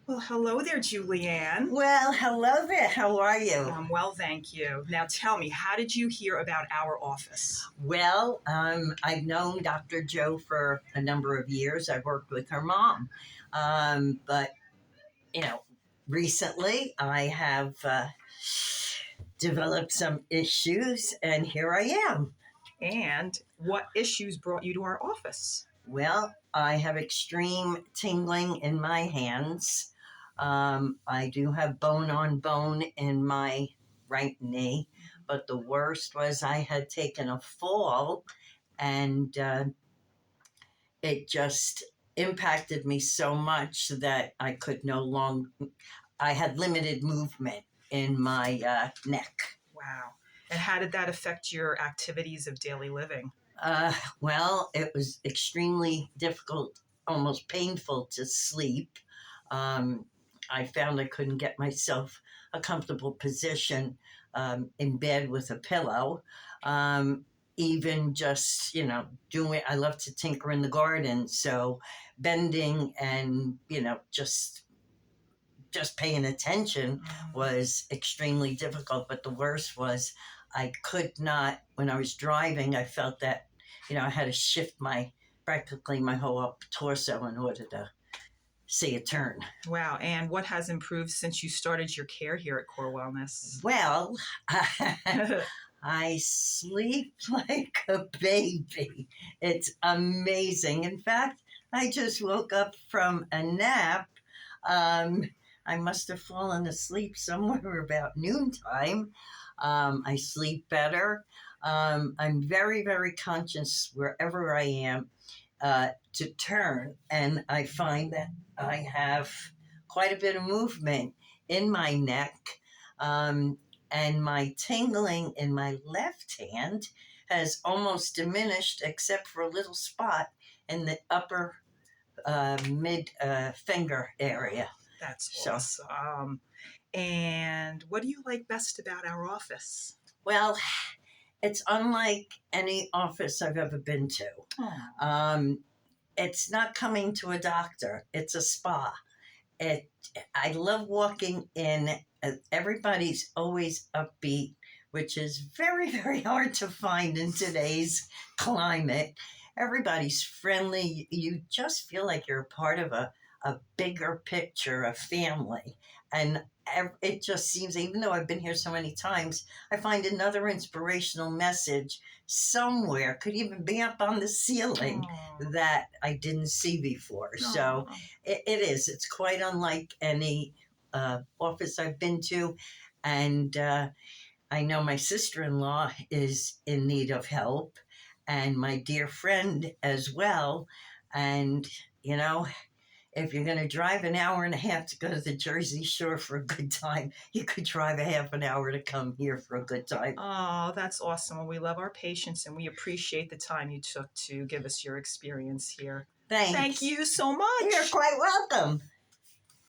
Well, hello there, Julianne. Well, hello there. How are you? Well, thank you. Now tell me, how did you hear about our office? Well, I've known Dr. Joe for a number of years. I've worked with her mom. But, you know, recently I have developed some issues, and here I am. And what issues brought you to our office? Well, I have extreme tingling in my hands. I do have bone on bone in my right knee, but the worst was I had taken a fall and it just impacted me so much that I could no longer, I had limited movement in my neck. Wow. And how did that affect your activities of daily living? Well, it was extremely difficult, almost painful to sleep. Um, I found I couldn't get myself a comfortable position in bed with a pillow. Even just, doing, I love to tinker in the garden. So bending and, just paying attention was extremely difficult. But the worst was I could not, when I was driving, I felt that, I had to shift practically my whole up torso in order to see a turn. Wow. And what has improved since you started your care here at Core Wellness? Well, I sleep like a baby. It's amazing. In fact, I just woke up from a nap. I must have fallen asleep somewhere about noontime. I sleep better. I'm very, very conscious wherever I am to turn, and I find that I have quite a bit of movement in my neck, and my tingling in my left hand has almost diminished, except for a little spot in the upper mid finger area. That's awesome. And what do you like best about our office? Well, it's unlike any office I've ever been to. It's not coming to a doctor. It's a spa. I love walking in. Everybody's always upbeat, which is very, very hard to find in today's climate. Everybody's friendly. You just feel like you're a part of a bigger picture, a family. And it just seems, even though I've been here so many times, I find another inspirational message somewhere, could even be up on the ceiling, that I didn't see before. So it is. It's quite unlike any office I've been to. And I know my sister-in-law is in need of help, and my dear friend as well. And, if you're going to drive an hour and a half to go to the Jersey Shore for a good time, you could drive a half an hour to come here for a good time. Oh, that's awesome. Well, we love our patients, and we appreciate the time you took to give us your experience here. Thanks. Thank you so much. You're quite welcome.